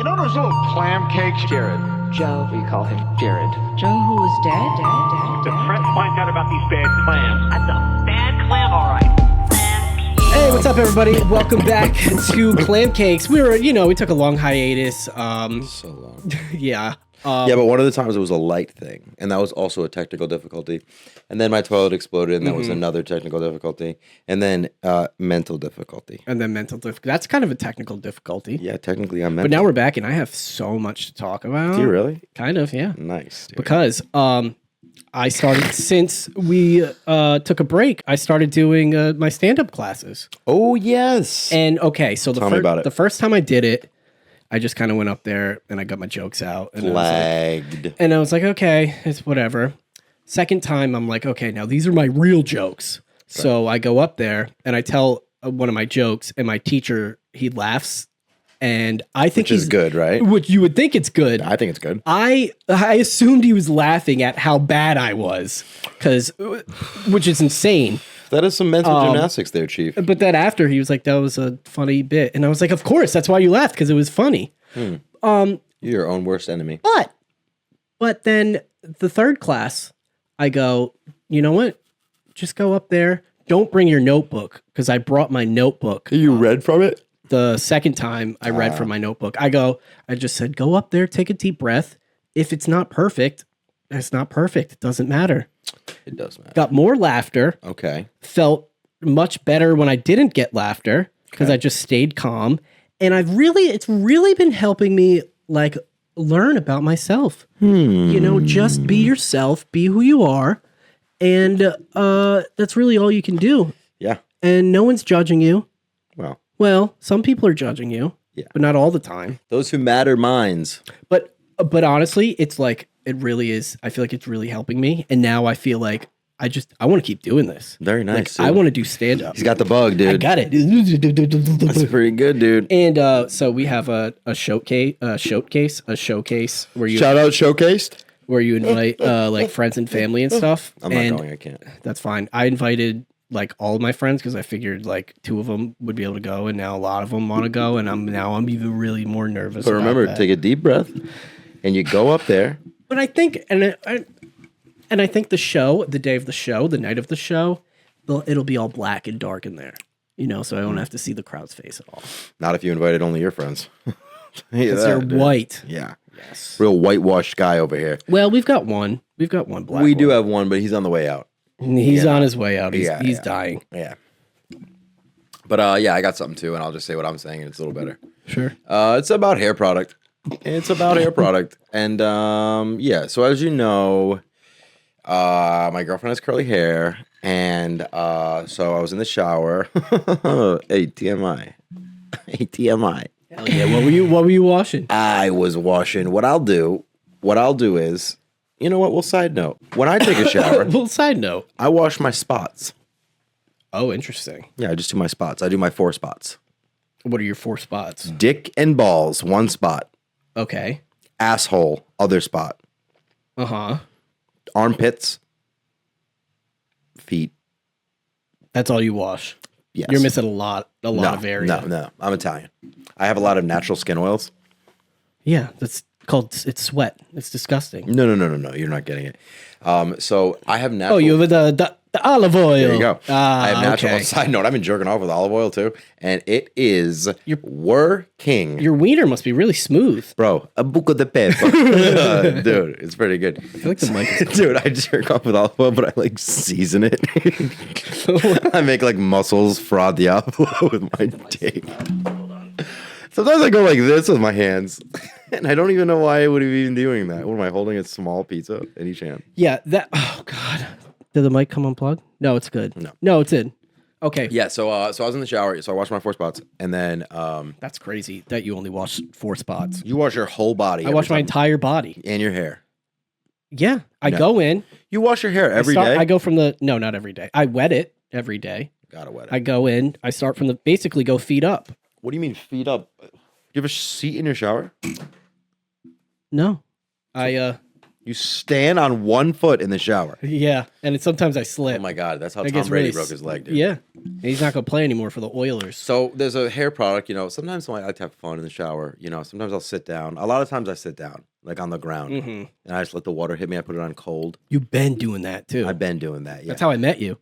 You know those little clam cakes? Jared. Joe. We call him Jared. Joe who was dead? The press finds out about these bad clams. That's a bad clam, all right. Hey, what's up, everybody? Welcome back to Clam Cakes. We took a long hiatus. So long. Yeah. Yeah, but one of the times it was a light thing, and that was also a technical difficulty. And then my toilet exploded, and that was another technical difficulty. And then mental difficulty. And then mental difficulty. That's kind of a technical difficulty. Yeah, technically I'm mental. But now we're back, and I have so much to talk about. Do you really? Kind of, yeah. Nice. Dude. Because I started, since we took a break, I started doing my stand-up classes. Oh, yes. And, okay, so Tell me about it. The first time I did it, I just kind of went up there and I got my jokes out. And Flagged. I was like, okay, it's whatever. Second time, I'm like, okay, now these are my real jokes. Right. So I go up there and I tell one of my jokes, and my teacher, he laughs. And I think Which is good, right? Which you would think it's good. I think it's good. I assumed he was laughing at how bad I was, which is insane. That is some mental gymnastics there, Chief. But then after, he was like, that was a funny bit. And I was like, of course, that's why you laughed, because it was funny. You're your own worst enemy. But then the third class, I go, you know what? Just go up there. Don't bring your notebook, because I brought my notebook. You read from it? The second time I read from my notebook. I just said, go up there, take a deep breath. If it's not perfect, it's not perfect. It doesn't matter. It does matter. Got more laughter. Okay. Felt much better when I didn't get laughter, because I just stayed calm. And it's really been helping me like learn about myself. Just be yourself, be who you are. And that's really all you can do. Yeah. And no one's judging you. Well, some people are judging you, but not all the time. Those who matter minds. But honestly, it's like, it really is. I feel like it's really helping me. And now I feel like I want to keep doing this. Very nice. Like, I want to do stand-up. He's got the bug, dude. I got it. That's pretty good, dude. And so we have a showcase where you Shout out Showcased. where you invite like friends and family and stuff. I'm not going. I can't. That's fine. I invited like all of my friends, because I figured like 2 of them would be able to go, and now a lot of them want to go, and I'm even really more nervous. But remember, take a deep breath, and you go up there. But I think, and I think the show, the day of the show, the night of the show, it'll be all black and dark in there, so I don't have to see the crowd's face at all. Not if you invited only your friends. Because they're white. Yeah. Yes. Real whitewashed guy over here. Well, we've got one. We've got one black. We do have one, but he's on the way out. He's on his way out. He's dying. Yeah. But I got something too, and I'll just say what I'm saying, and it's a little better. Sure. It's about hair product. And so as you know, my girlfriend has curly hair, and so I was in the shower. Hey, TMI. Hell yeah. What were you washing? I was washing. What I'll do is, you know what? We'll side note. When I take a shower, Side note. I wash my spots. Oh, interesting. Yeah, I just do my spots. I do my 4 spots. What are your 4 spots? Dick and balls, 1 spot. Okay. Asshole, other spot. Uh-huh. Armpits, feet. That's all you wash. Yes. You're missing a lot of area. No. I'm Italian. I have a lot of natural skin oils. Yeah, that's called, it's sweat. It's disgusting. No. You're not getting it. So I have natural. Oh, you have the olive oil. There you go. I have natural. Okay. Side note, I've been jerking off with olive oil too, and it is working. Your wiener must be really smooth. Bro, a buco de pepe. Dude, it's pretty good. I feel like the mic is Dude, I jerk off with olive oil, but I like season it. I make like mussels fra diavolo with my dick. Sometimes I go like this with my hands, and I don't even know why I would be even doing that. What am I holding? A small pizza in each hand? Yeah, oh God. Did the mic come unplugged? No, it's good. No, it's in. Okay. Yeah, so I was in the shower, so I washed my 4 spots, and then That's crazy that you only wash 4 spots. you wash your whole body. I wash my entire body. and your hair. Yeah. I go in. You wash your hair every day? I go from no, not every day. I wet it every day. Gotta wet it. I go in. I start from basically go feet up. What do you mean feet up? Do you have a seat in your shower? No. I You stand on one foot in the shower. Yeah, and sometimes I slip. Oh my God, that's how It Tom gets Brady really broke his leg, dude. Yeah, and he's not gonna play anymore for the Oilers. So there's a hair product, sometimes I like to have fun in the shower. Sometimes I'll sit down. A lot of times I sit down, like on the ground, and I just let the water hit me. I put it on cold. You've been doing that too. I've been doing that, yeah. That's how I met you.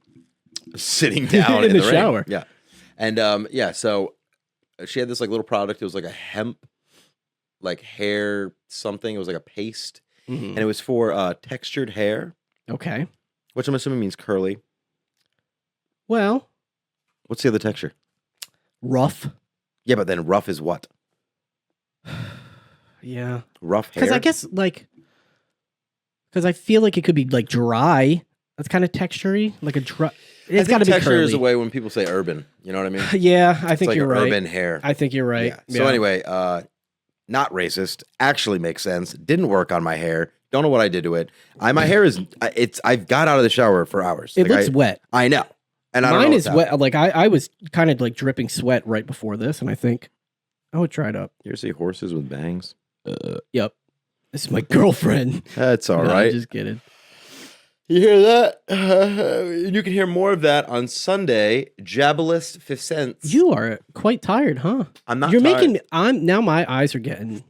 Sitting down In in the the shower. rain. Yeah. And so she had this like little product. It was like a hemp, like hair something. It was like a paste. And it was for textured hair, Okay. which I'm assuming means curly. Well, What's the other texture? rough. Yeah, but then rough is what? Yeah. Rough hair? Because I guess because I feel like it could be like dry. That's kind of textury, like a dry. It's got to be texture curly. is a way when people say urban. You know what I mean? Yeah, I It's think like you're right. urban hair. I think you're right. Yeah. So anyway, not racist. Actually makes sense. Didn't work on my hair. Don't know what I did to it. My hair is. I've got out of the shower for hours. It looks wet. I know. And I don't Mine know is what's wet. happening. Like I was kind of like dripping sweat right before this, and I think I would try it up. You ever see horses with bangs? Yep. This is my girlfriend. That's all No, I'm right. just kidding. You hear that? You can hear more of that on Sunday. Jabalist 5 cents. You are quite tired, huh? I'm not You're tired. making me. I'm now. My eyes are getting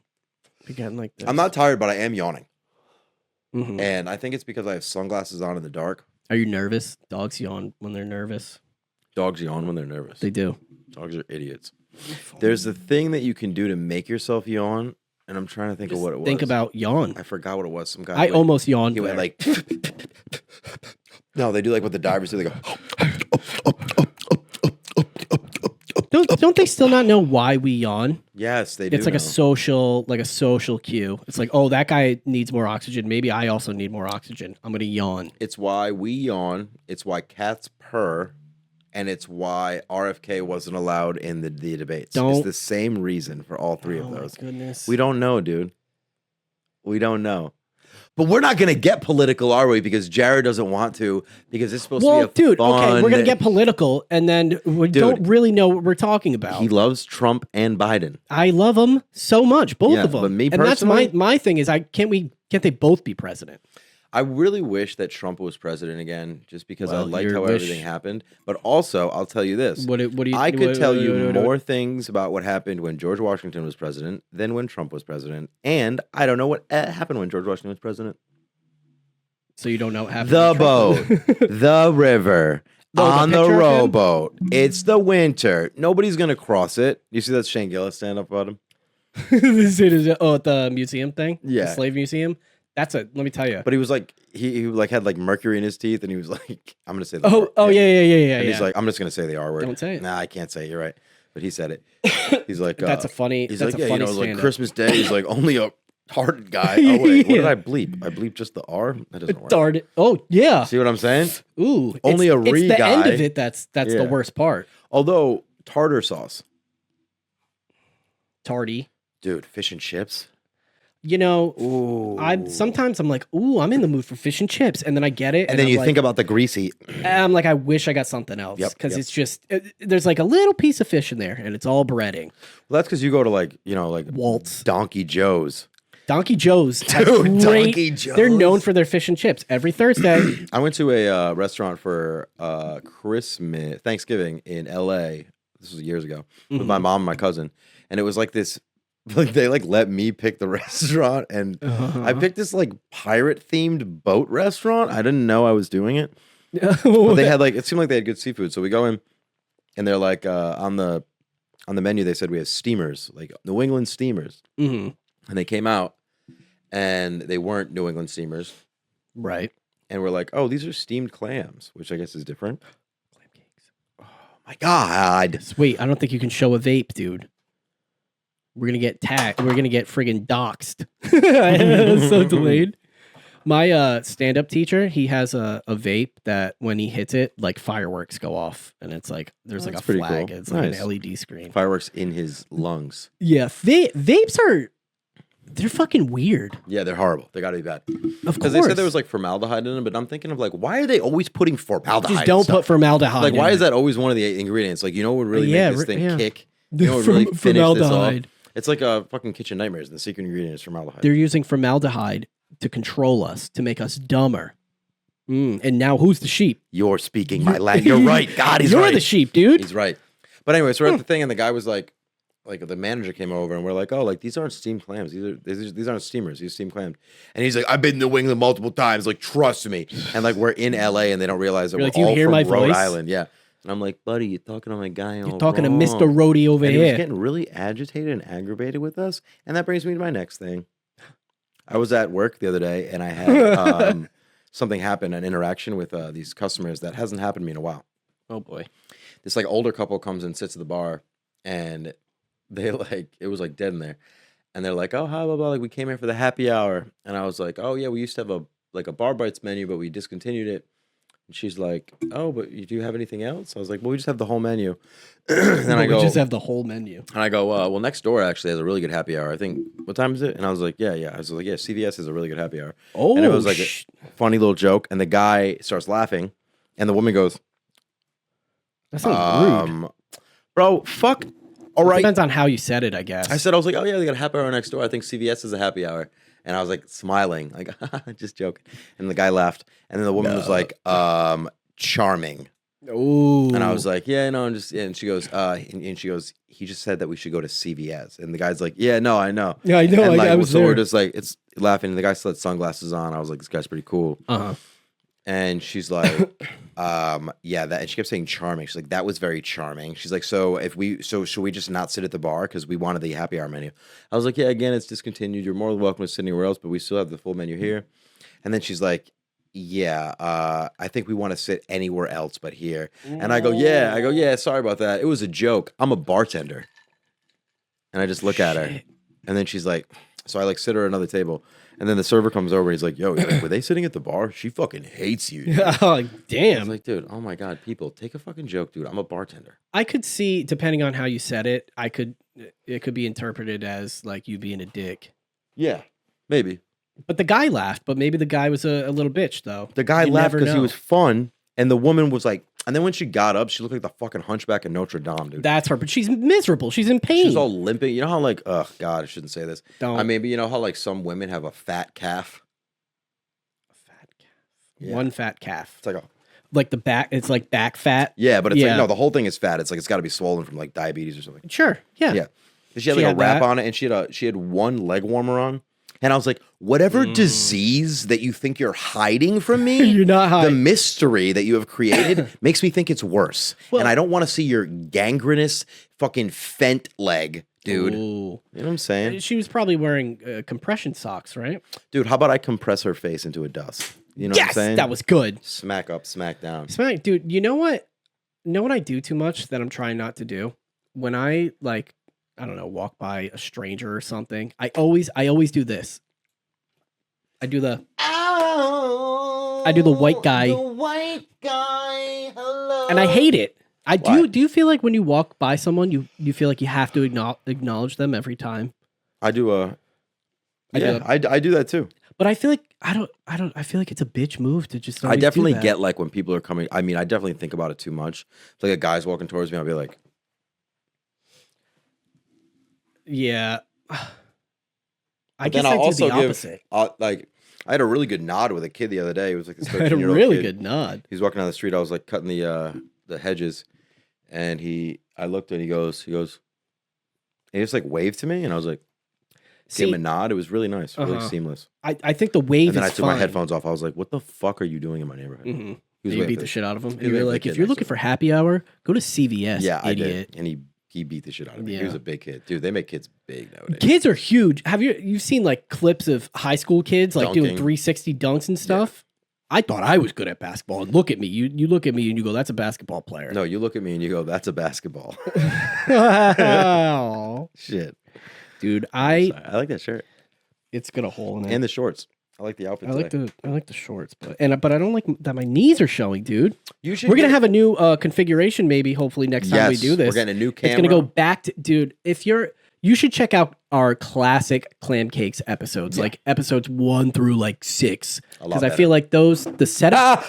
like this. I'm not tired, but I am yawning. Mhm. And I think it's because I have sunglasses on in the dark. Are you nervous? Dogs yawn when they're nervous. Dogs yawn when they're nervous. They do. Dogs are idiots. There's a thing that you can do to make yourself yawn, and I'm trying to think of what it was. Think about yawn. I forgot what it was. Some guy. I almost yawned. He went there. like. No, they do like what the divers do. They go. Don't they still not know why we yawn? Yes, they do. It's like know. a social cue. It's like, oh, that guy needs more oxygen. Maybe I also need more oxygen. I'm gonna yawn. It's why we yawn. It's why cats purr. And it's why RFK wasn't allowed in the debates. It's the same reason for all three of those. Oh my goodness. We don't know, dude. We don't know. But we're not going to get political, are we? Because Jared doesn't want to. Because it's supposed to be a dude, fun... okay, we're gonna get political, and then we don't really know what we're talking about. He loves Trump and Biden. I love them so much, both Yeah, of them. but me and that's personally- my thing is can't they both be president? I really wish that Trump was president again, just because I Well, liked your how wish- everything happened. But also, I'll tell you this. What do you? I could tell you what- more things about what happened when George Washington was president than when Trump was president. And I don't know what happened when George Washington was president. So you don't know what happened. The to boat, Trump? the river, the on the picture of him? rowboat. It's the winter. Nobody's going to cross it. You see that Shane Gillis stand up about him? This is at the museum thing. Yeah. The slave museum. Let me tell you. But he was like, he like had like mercury in his teeth, and he was like, I'm going to say the Oh, R- oh yeah. And Yeah. he's like, I'm just going to say the R word. Don't say it. Nah, I can't say it. You're right. But he said it. He's like, That's a funny. He's That's like, a yeah, funny like stand-up. Christmas Day. He's like, only a hearted guy. Oh wait, what did Yeah. I bleep? I bleeped just the R. That doesn't work. Darn it. Oh yeah. See what I'm saying? Ooh. Only it's a re the guy. end of it. That's Yeah. the worst part. Although tartar sauce, Tardy. dude, fish and chips. You know, Ooh. sometimes I'm like, ooh, I'm in the mood for fish and chips, and then I get it, And then I'm you like, think about the greasy. I'm like, I wish I got something else Yep, because yep. it's just there's like a little piece of fish in there, and it's all breading. Well, that's because you go to like Waltz. Donkey Joe's. Donkey Joe's, has Dude, great- Donkey Joe's. They're known for their fish and chips every Thursday. I went to a restaurant for Thanksgiving in L.A. This was years ago with my mom and my cousin, and it was like this. Like they like let me pick the restaurant, and I picked this like pirate themed boat restaurant. I didn't know I was doing it, but they had like it seemed like they had good seafood. So we go in, and they're like on the menu they said we have steamers, like New England steamers, Mhm. and they came out, and they weren't New England steamers, Right. and we're like, oh, these are steamed clams, which I guess is different. Clam cakes. My God, Sweet. I don't think you can show a vape, dude. We're gonna get tagged. We're gonna get friggin' doxxed. So delayed. My stand-up teacher, he has a vape that when he hits it, like fireworks go off, and it's like there's like a that's pretty flag. cool. It's like Nice. an LED screen. fireworks in his lungs. Yeah, vapes they're fucking weird. Yeah, they're horrible. They got to be bad. Of Because course, they said there was like formaldehyde in them, but I'm thinking of like, why are they always putting formaldehyde? just in don't stuff? put formaldehyde. Like, in why it. is that always one of the ingredients? Like, you know what would really Yeah, make this thing yeah. kick? You know what would really finish this off? Formaldehyde. It's like a fucking Kitchen Nightmares. The secret ingredient is formaldehyde. They're using formaldehyde to control us, to make us dumber. And now who's the sheep? You're speaking my language. You're right. God, he's You're right. the sheep, dude. He's right. But anyway, so we're at the thing, and the guy was like the manager came over, and we're like, oh, like these aren't steamed clams. These aren't steamers. These are steamed clams. And he's like, I've been to New England multiple times. Like, trust me. And like we're in LA, and they don't realize that You're we're like, "Do you all hear from my Rhode voice?" Island. Yeah. And I'm like, buddy, you're talking to my guy. You're talking to Mr. Roadie over and he was here. getting really agitated and aggravated with us. And that brings me to my next thing. I was at work the other day, and I had something happen, an interaction with these customers that hasn't happened to me in a while. Oh boy. This like older couple comes and sits at the bar, and they like it was like dead in there, and they're like, oh hi, blah blah, like we came here for the happy hour, and I was like, oh yeah, we used to have a bar bites menu, but we discontinued it. And she's like, oh, but do you have anything else? I was like, well, we just have the whole menu. And I go, we just have the whole menu. and I go, well, next door actually has a really good happy hour. I think, what time is it? And I was like, yeah. I was like, yeah, CVS has a really good happy hour. Oh, and it was like a funny little joke, and the guy starts laughing, and the woman goes, that sounds rude. bro, fuck. All right. Depends on how you said it, I guess. I was like, oh yeah, they got a happy hour next door. I think CVS is a happy hour. And I was like smiling, like just joking. And the guy laughed. And then the woman was like, charming. Ooh. And I was like, yeah, no, I'm just, and she goes, and she goes, he just said that we should go to CVS. And the guy's like, yeah, no, I know. Yeah, I know. And like, I was so there. we're just like, it's laughing. And the guy still had sunglasses on. I was like, this guy's pretty cool. Uh-huh. And she's like, yeah, that. And she kept saying charming. She's like, that was very charming. She's like, so should we just not sit at the bar because we wanted the happy hour menu? I was like, yeah, again, it's discontinued. You're more than welcome to sit anywhere else, but we still have the full menu here. And then she's like, yeah, I think we want to sit anywhere else but here. And I go, yeah, sorry about that. It was a joke. I'm a bartender. And I just look at her. And then she's like, so I like sit her at another table. And then the server comes over and he's like, yo, were they sitting at the bar? She fucking hates you. Dude. Oh, I damn. was like, dude, oh my God, people, take a fucking joke, dude. I'm a bartender. I could see, depending on how you said it, it could be interpreted as like you being a dick. Yeah, maybe. But the guy laughed, but maybe the guy was a little bitch, though. The guy You laughed never because he know. was fun. And the woman was like, and then when she got up, she looked like the fucking hunchback of Notre Dame, dude. That's her, but she's miserable. She's in pain. She was all limping. You know how like, oh God, I shouldn't say this. Don't. I mean, but you know how like some women have a fat calf? Fat calf. Yeah. One fat calf. It's like a, Like the back, it's like back fat. yeah, but it's Yeah. like, no, the whole thing is fat. It's like, it's got to be swollen from like diabetes or something. Sure. Yeah. Yeah. She had She like had a wrap that. on it, and she had one leg warmer on. And I was like, whatever disease that you think you're hiding from me, You're not the hiding. mystery that you have created makes me think it's worse. Well- and I don't want to see your gangrenous fucking fent leg, dude. You Ooh. know what I'm saying? She was probably wearing compression socks, right? Dude, how about I compress her face into a dust? You know what I'm Yes, saying? that was good. Smack up, smack down. Smack, dude. You know what? You know what I do too much that I'm trying not to do? When I like, I don't know, walk by a stranger or something, I always do this. I do the white guy. The white guy, hello. And I hate it. Why? Do you feel like when you walk by someone, you feel like you have to acknowledge them every time? I do I do yeah, that. I do that too. But I feel like I feel like it's a bitch move to just I always definitely do that. get like when people are coming. I mean, I definitely think about it too much. It's like a guy's walking towards me, I'll be like, Yeah. I but guess then I I'll do also the opposite. like, I had a really good nod with a kid the other day. It was like this I had a 13-year-old really kid. good nod. He's walking down the street. I was like cutting the hedges, and I looked and he goes, and he just like waved to me, and I was like, gave him a nod. It was really nice, really seamless. I think the wave And then is I took fine. my headphones off. I was like, what the fuck are you doing in my neighborhood? Mhm. He was You waving beat to- the shit out of him. he You were waved like, the if kid you're next looking to for happy hour, go to CVS. Yeah, I idiot. did. And he beat the shit out of me. He Yeah. was a big kid. Dude, they make kids big nowadays. Kids are huge. You've seen like clips of high school kids like doing Dunking. 360 dunks and stuff? I thought I was good at basketball. And look at me. You look at me and you go, that's a basketball player. No, you look at me and you go, that's a basketball. Wow. Shit. Dude, I like that shirt. it's got a hole in it. And the shorts. I like the outfit I today. like the shorts, but I don't like that my knees are showing, dude. You should We're gonna get- have a new configuration, maybe. Hopefully next time we Yes, do this. we're getting a new It's gonna camera. go back to, dude. You should check out our classic Clam Cakes episodes, like episodes 1 through like 6, A lot because I better. feel like the setup.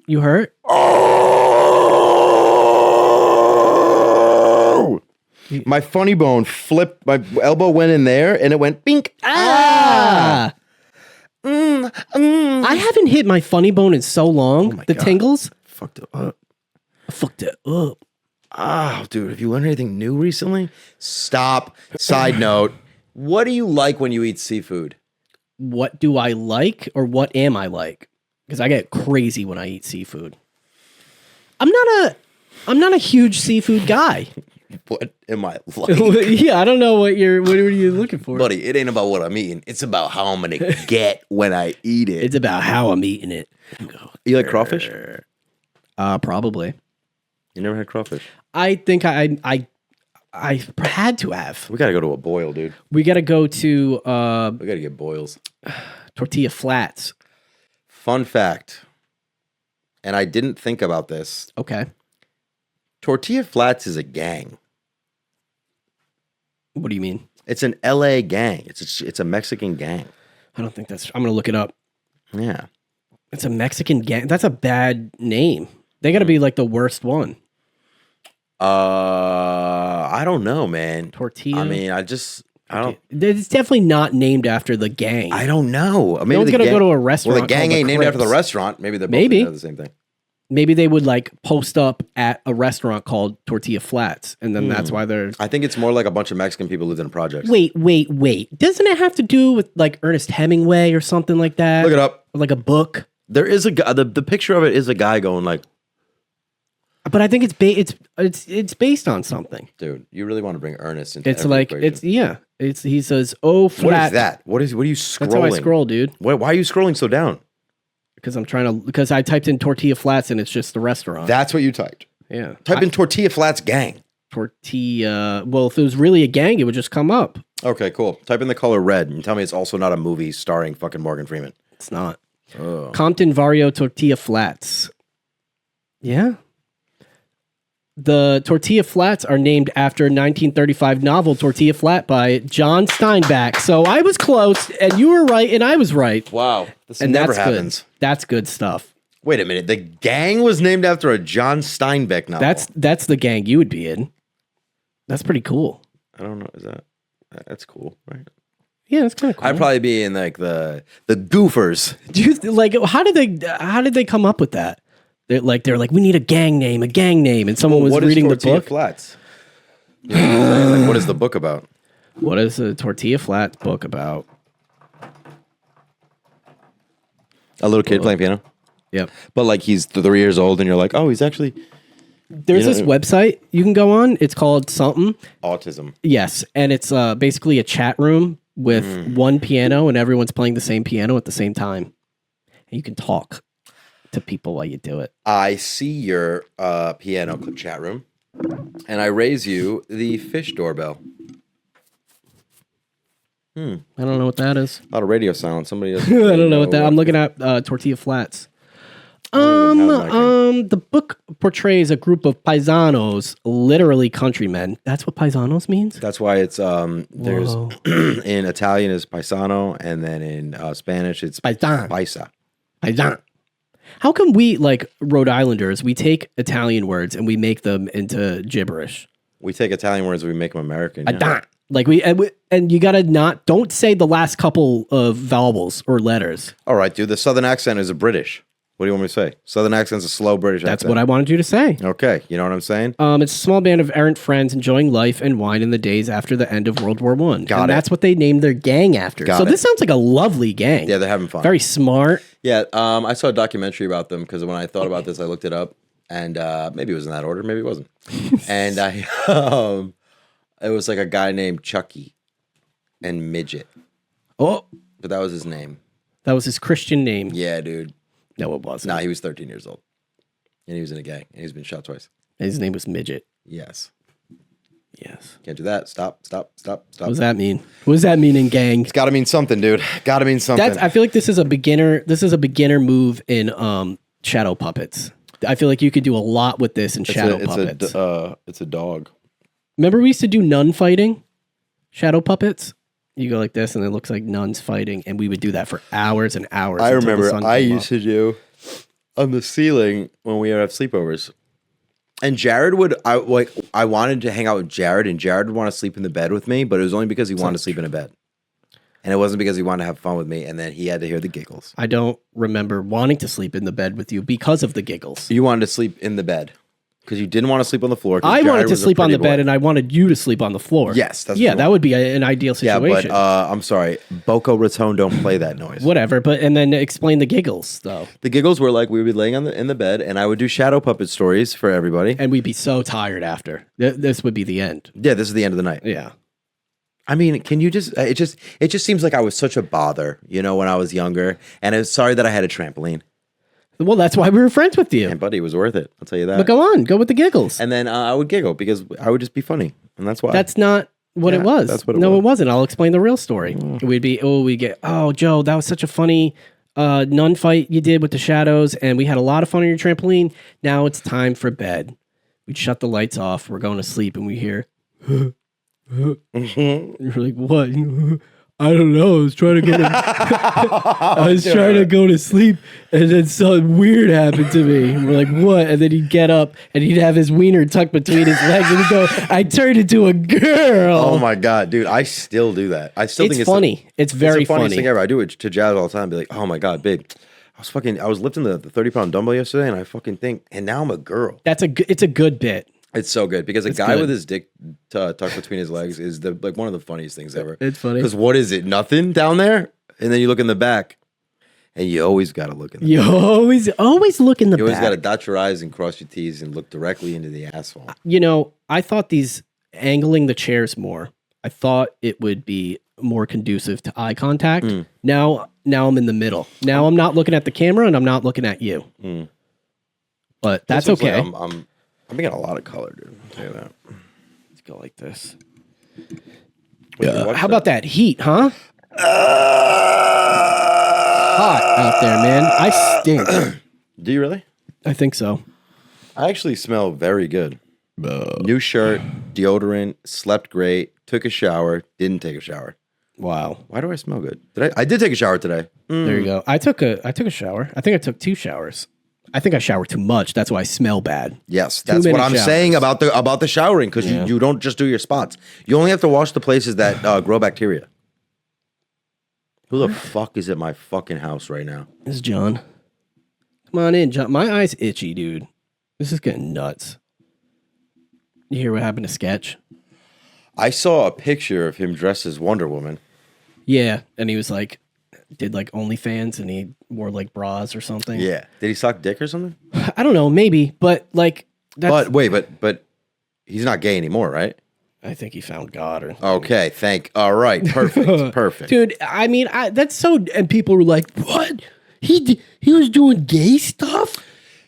You hurt? Oh! My funny bone flipped. My elbow went in there and it went bink. Ah! I haven't hit my funny bone in so long. The God. tingles. Fucked it up. I fucked it up. Oh, dude, have you learned anything new recently? Stop. Side note. What do you like when you eat seafood? What do I like or what am I like? Because I get crazy when I eat seafood. I'm not a huge seafood guy. What am I like? Yeah, I don't know what are you looking for? Buddy, it ain't about what I'm eating. It's about how I'm going to get when I eat it. It's about how I'm eating it. You like crawfish? Probably. You never had crawfish? I think I had to have. We got to go to a boil, dude. We got to go to We got to get boils. Tortilla Flats. Fun fact, and I didn't think about this. Okay. Tortilla Flats is a gang. What do you mean? It's an LA gang. It's a Mexican gang. I don't think that's. I'm gonna look it up. Yeah. It's a Mexican gang. That's a bad name. They got to be like the worst one. I don't know, man. Tortilla. I mean, I don't. It's definitely not named after the gang. I don't know. Maybe No one's the gonna gang- go to a restaurant. Well, the gang called ain't named after the Crips. restaurant. Maybe they're both Maybe. the same thing. Maybe they would like post up at a restaurant called Tortilla Flats, and then that's why they're. I think it's more like a bunch of Mexican people lived in projects. Wait. Doesn't it have to do with like Ernest Hemingway or something like that? Look it up. Or like a book. There is a guy. The picture of it is a guy going like, But I think it's based on something. dude, you really want to bring Ernest into It's every like equation. he says, "Oh, flat." What is that? What are you scrolling? That's how I scroll, dude. Why are you scrolling so down? Because I typed in Tortilla Flats and it's just the restaurant. That's what you typed. Yeah. Type in Tortilla Flats gang. Tortilla. Well, if it was really a gang, it would just come up. Okay, cool. Type in the color red and tell me it's also not a movie starring fucking Morgan Freeman. It's not. Oh. Compton Vario Tortilla Flats. Yeah. The Tortilla Flats are named after 1935 novel Tortilla Flat by John Steinbeck. So I was close, and you were right, and I was right. Wow. This And never that's happens. good. That's good stuff. Wait a minute. The gang was named after a John Steinbeck novel. That's the gang you would be in. That's pretty cool. I don't know. Is that's cool, right? Yeah, that's kind of cool. I'd probably be in like the goofers. Like, how did they come up with that? They're like, we need a gang name, and someone was reading the Tortilla book. Flats? Like, what is the book about? What is the Tortilla Flats book about? A little kid playing piano. Yep. But like he's 3 years old, and you're like, oh, he's actually There's this website you can go on. It's called something. autism. Yes, and it's basically a chat room with one piano, and everyone's playing the same piano at the same time. And you can talk to people while you do it. I see your piano clip chat room, and I raise you the fish doorbell. I don't know what that is. A lot of radio sound. Somebody doesn't. I don't know what that. I'm looking at Tortilla Flats. The book portrays a group of paisanos, literally countrymen. That's what paisanos means? That's why it's there's in Italian is paisano, and then in Spanish it's Paisan. paisa. Paisan. How come we, like Rhode Islanders, we take Italian words and we make them into gibberish? We take Italian words and we make them American. Yeah. Paisan. Like and you gotta don't say the last couple of vowels or letters. All right, dude. The Southern accent is a British. What do you want me to say? Southern accent's a slow British That's accent. what I wanted you to say. Okay, you know what I'm saying? It's a small band of errant friends enjoying life and wine in the days after the end of World War I. Got And it. that's what they named their gang after. Got So it. this sounds like a lovely gang. Yeah, they're having fun. Very smart. Yeah, I saw a documentary about them because when I thought about this, I looked it up, and maybe it was in that order, maybe it wasn't. And it was like a guy named Chucky and Midget, Oh, but that was his name. that was his Christian name. Yeah, dude. No, it wasn't. Nah, he was 13 years old, and he was in a gang, and he's been shot twice. His name was Midget. Yes. Yes. Can't do that. Stop. What does that mean? What does that mean in gang? It's got to mean something, dude. Got to mean something. I feel like this is a beginner move in shadow puppets. I feel like you could do a lot with this in shadow puppets. It's a dog. Remember we used to do nun fighting? Shadow puppets? You go like this and it looks like nuns fighting, and we would do that for hours and hours. I until the remember sun I came used up. to do on the ceiling when we would have sleepovers. And Jared I wanted to hang out with Jared, and Jared would want to sleep in the bed with me, but it was only because he wanted to sleep in a bed. and it wasn't because he wanted to have fun with me. And then he had to hear the giggles. I don't remember wanting to sleep in the bed with you because of the giggles. You wanted to sleep in the bed because you didn't want to sleep on the floor. I wanted to sleep on the bed, and I wanted you to sleep on the floor. Yes, that's yeah, what that would be an ideal situation. Yeah, but I'm sorry, Boca Raton don't play that noise. Whatever, but and then explain the giggles though. The giggles were like we would be laying in the bed, and I would do shadow puppet stories for everybody, and we'd be so tired after. This would be the end. Yeah, this is the end of the night. Yeah. I mean, can you just? It just seems like I was such a bother, when I was younger, and I'm sorry that I had a trampoline. Well, that's why we were friends with you. And buddy, it was worth it. I'll tell you that. But go on, go with the giggles. And then I would giggle because I would just be funny, and that's why. That's not what it was. That's what it was. No, it wasn't. I'll explain the real story. We'd be, Joe, that was such a funny nun fight you did with the shadows, and we had a lot of fun on your trampoline. Now it's time for bed. We'd shut the lights off. We're going to sleep, and we hear, You're like, what? I don't know. I was trying to go to sleep, and then something weird happened to me. And we're like, what? And then he'd get up, and he'd have his wiener tucked between his legs, and he'd go, I turned into a girl. Oh my god, dude! I still do that. I still think it's funny. It's very the funniest funny. thing ever. I do it to Jazz all the time. Be like, oh my god, babe, I was lifting the 30-pound dumbbell yesterday, and I fucking think, and now I'm a girl. It's a good bit. It's so good because a guy with his dick tucked between his legs is one of the funniest things ever. It's funny because what is it? Nothing down there, and then you look in the back, and you always got to look in the You back. always look in the You always back. got to dot your I's and cross your T's and look directly into the asphalt. I thought these angling the chairs more. I thought it would be more conducive to eye contact. Now I'm in the middle. Now I'm not looking at the camera and I'm not looking at you. But that's This looks okay. like I'm getting a lot of color, dude. I'll tell you that. Let's go like this. Watch How about that heat, huh? Hot out there, man. I stink. Do you really? I think so. I actually smell very good. New shirt, deodorant, slept great, took a shower, didn't take a shower. Wow. Why do I smell good? I did take a shower today. There you go. I took a shower. I think I took 2 showers. I think I shower too much. That's why I smell bad. Yes, that's many what I'm showers. saying about the showering because you don't just do your spots. You only have to wash the places that grow bacteria. Who the fuck is at my fucking house right now? This is John. Come on in, John. My eye's itchy, dude. This is getting nuts. You hear what happened to Sketch? I saw a picture of him dressed as Wonder Woman. Yeah, and he was like, did like OnlyFans, and he wore like bras or something. Yeah. Did he suck dick or something? I don't know, maybe, but like, that's, But he's not gay anymore, right? I think he found God or Okay, all right, perfect. Dude, I mean, that's so, and people were like, what? He was doing gay stuff?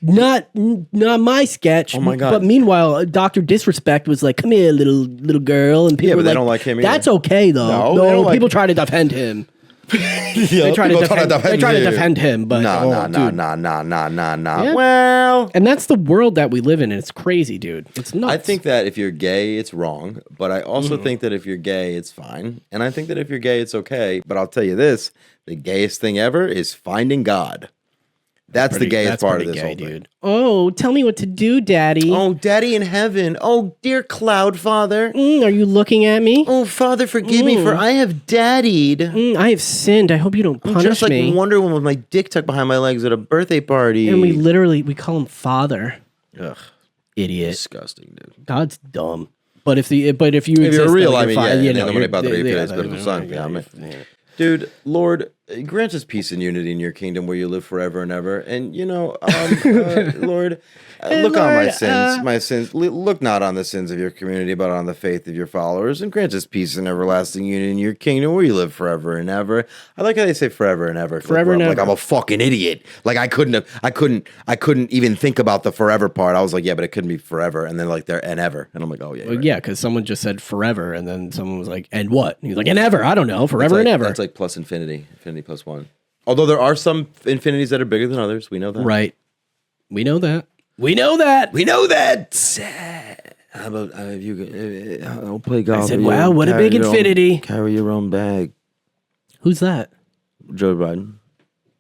Not my Sketch. Oh my God. But meanwhile, Dr. Disrespect was like, come here, little girl, and people but were they like, don't like him either. That's okay though. No, they don't like people him. try to defend him. They try to defend him, but Nah. Yeah. Well, and that's the world that we live in, and it's crazy, dude. It's nuts. I think that if you're gay, it's wrong. But I also think that if you're gay, it's fine. And I think that if you're gay, it's okay. But I'll tell you this: the gayest thing ever is finding God. That's the gayest part of this whole thing. Oh, tell me what to do, Daddy. Oh, Daddy in heaven. Oh, dear Cloud Father. Are you looking at me? Oh, Father, forgive me, for I have daddied. I have sinned. I hope you don't punish Just like me. Wonder Woman with my dick tucked behind my legs at a birthday party. And we call him Father. Ugh, Idiot. disgusting, dude. God's dumb. But if you If exist, you're real, then I you're mean, fine. yeah, You know, nobody you're- about the yeah, his beautiful son. yeah, I mean, yeah. dude, Lord, grant us peace and unity in your kingdom where you live forever and ever. And, Lord, look on my sins. Look not on the sins of your community, but on the faith of your followers. And grant us peace and everlasting unity in your kingdom where you live forever and ever. I like how they say forever and ever. Forever and like ever. I'm a fucking idiot. Like I couldn't even think about the forever part. I was like, yeah, but it couldn't be forever. And then like there and ever. And I'm like, oh yeah. Well, right. yeah, because someone just said forever, and then someone was like, and what? And he's like, and ever. I don't know. Forever and ever. That's like plus infinity plus 1. Although there are some infinities that are bigger than others. We know that. Right. We know that. We know that. How about if you I'll play golf. I said, wow, what a big infinity. Carry your own bag. Who's that? Joe Biden.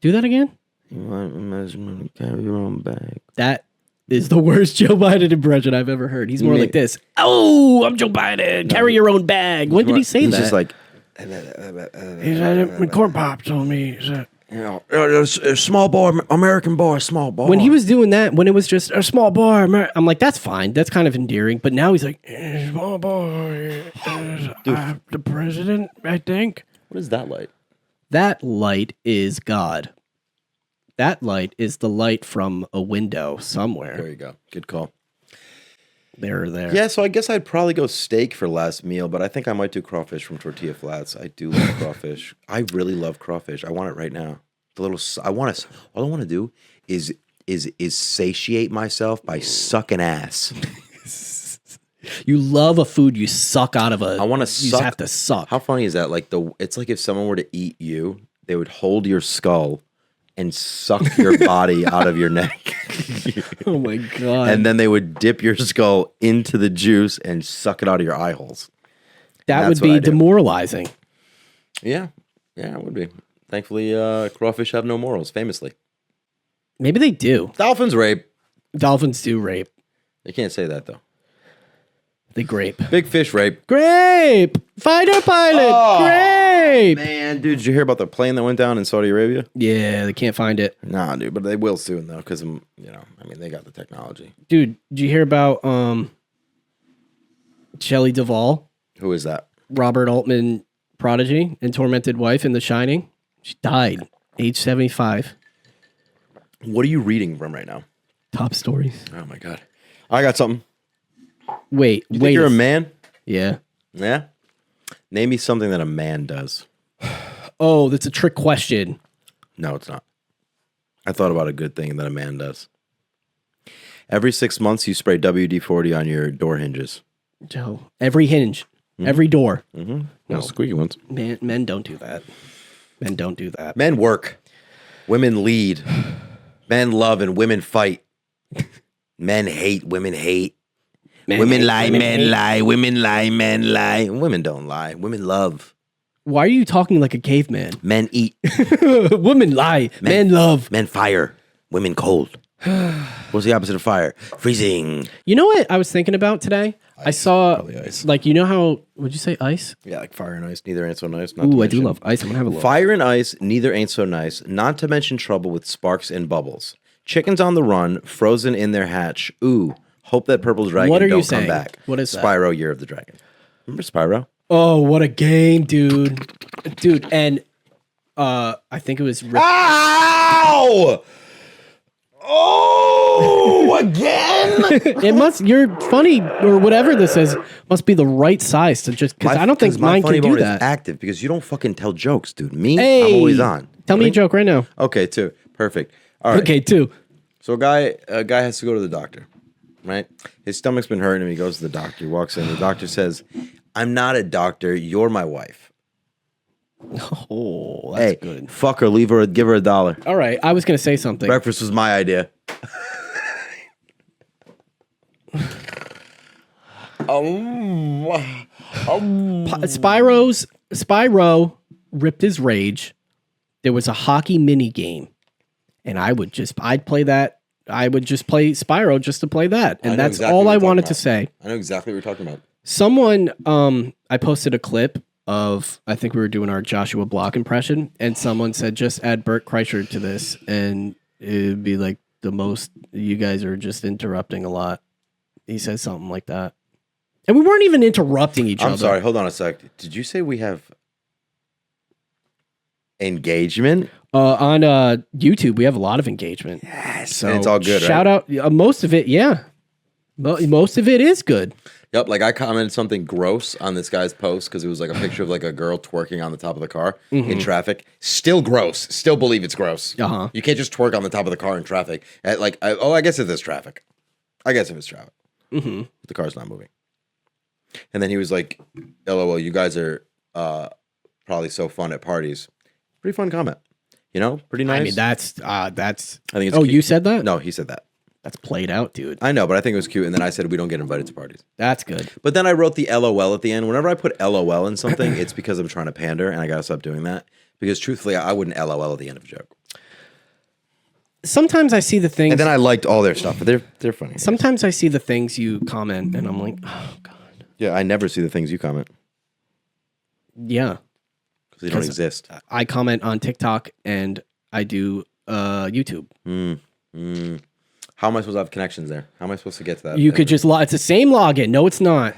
Do that again? You want a measurement? Carry your own bag. That is the worst Joe Biden impression I've ever heard. He's more like this. Oh, I'm Joe Biden. Carry your own bag. When did he say He's that? just like, He said, my corn pop told me. He said, a small boy, American boy, small boy. When he was doing that, when it was just a small boy, I'm like, that's fine. That's kind of endearing. But now he's like, small boy is the president, I think. What is that light? that light is God. That light is the light from a window somewhere. There you go. Good call. There or there. Yeah, so I guess I'd probably go steak for last meal, but I think I might do crawfish from Tortilla Flats. I do love crawfish. I really love crawfish. I want it right now. The little, I want to. All I want to do is satiate myself by sucking ass. You love a food you suck out of a. I want to You suck. just have to suck. How funny is that? Like it's like if someone were to eat you, they would hold your skull and suck your body out of your neck. Oh my god! And then they would dip your skull into the juice and suck it out of your eye holes. that that's would what be I do. demoralizing. Yeah, it would be. Thankfully, crawfish have no morals. Famously, Maybe they do. dolphins rape. Dolphins do rape. You can't say that though. They grape. Big fish rape. Grape. Fighter pilot. Oh, Grape. Man, dude, did you hear about the plane that went down in Saudi Arabia? Yeah, they can't find it. Nah, dude, but they will soon though, because they got the technology. Dude, did you hear about Shelley Duvall, Who is that? Robert Altman prodigy and tormented wife in The Shining? She died, age 75. What are you reading from right now? Top stories. Oh my god, I got something. Wait, You wait. think you're a man? Yeah. Yeah. Name me something that a man does. Oh, that's a trick question. No, it's not. I thought about a good thing that a man does. Every 6 months, you spray WD-40 on your door hinges. Joe, every hinge, every door. Mm-hmm. No squeaky ones. Men don't do that. Men don't do that. Men work. Women lead. Men love and women fight. Men hate. Women hate. Women lie. Men lie. Women lie. Men lie. Women don't lie. Women love. Why are you talking like a caveman? Men eat. Women lie. Men love. Men fire. Women cold. What's the opposite of fire? Freezing. You know what I was thinking about today? I saw, probably ice. like, you know how, would you say ice? Yeah, like fire and ice. Neither ain't so nice. Not Ooh, to I do mention- love ice. I'm going to have a look. Fire and ice, neither ain't so nice, not to mention trouble with sparks and bubbles. Chickens on the run, frozen in their hatch. Ooh, hope that purple dragon What are you don't saying? come back. What is that? Spyro, Year of the Dragon. Remember Spyro? Oh, what a game, dude. Dude, and I think it was... Ow! Oh, again? It must, you're funny, or whatever this is, must be the right size to just, because I don't think my mine funny can do bone is that. active because you don't fucking tell jokes, dude. Me, Hey, I'm always on. Tell me a joke right now. Okay, too. Perfect. All right. Okay, two. So a guy has to go to the doctor, right? His stomach's been hurting him. He goes to the doctor. He walks in. The doctor says, "I'm not a doctor. You're my wife. Oh, that's Hey, good. fuck her. Leave her. Give her $1. All right, I was going to say something. Breakfast was my idea." Spyro ripped his rage. There was a hockey mini game, and I'd play that. I would just play Spyro just to play that, I know and that's exactly all what I you're wanted talking to say. I know exactly what you're talking about. Someone, I posted a clip of, I think we were doing our Joshua Block impression, and someone said, just add Bert Kreischer to this, and it'd be like the most, you guys are just interrupting a lot. He says something like that. And we weren't even interrupting each other. I'm sorry. Hold on a sec. Did you say we have engagement? On YouTube, we have a lot of engagement. Yes. So And it's all good, Shout right? out, most of it, yeah. Most of it is good. Yep, like I commented something gross on this guy's post because it was like a picture of like a girl twerking on the top of the car in traffic. Still gross. Still believe it's gross. Uh-huh. You can't just twerk on the top of the car in traffic. I guess if there's traffic. I guess if it's traffic. Mm-hmm. The car's not moving. And then he was like, LOL, you guys are probably so fun at parties. Pretty fun comment. You know, pretty nice. I mean, that's. I think it's Oh, cute. you said that? No, he said that. That's played out, dude. I know, but I think it was cute. And then I said we don't get invited to parties. That's good. But then I wrote the LOL at the end. Whenever I put LOL in something, it's because I'm trying to pander, and I gotta stop doing that. Because truthfully, I wouldn't LOL at the end of a joke. Sometimes I see the things. And then I liked all their stuff, but they're funny. Sometimes I see the things you comment, and I'm like, oh god. Yeah, I never see the things you comment. Yeah. So they don't exist. I comment on TikTok and I do YouTube. How am I supposed to have connections there? How am I supposed to get to that? You could just it's the same login. No, it's not.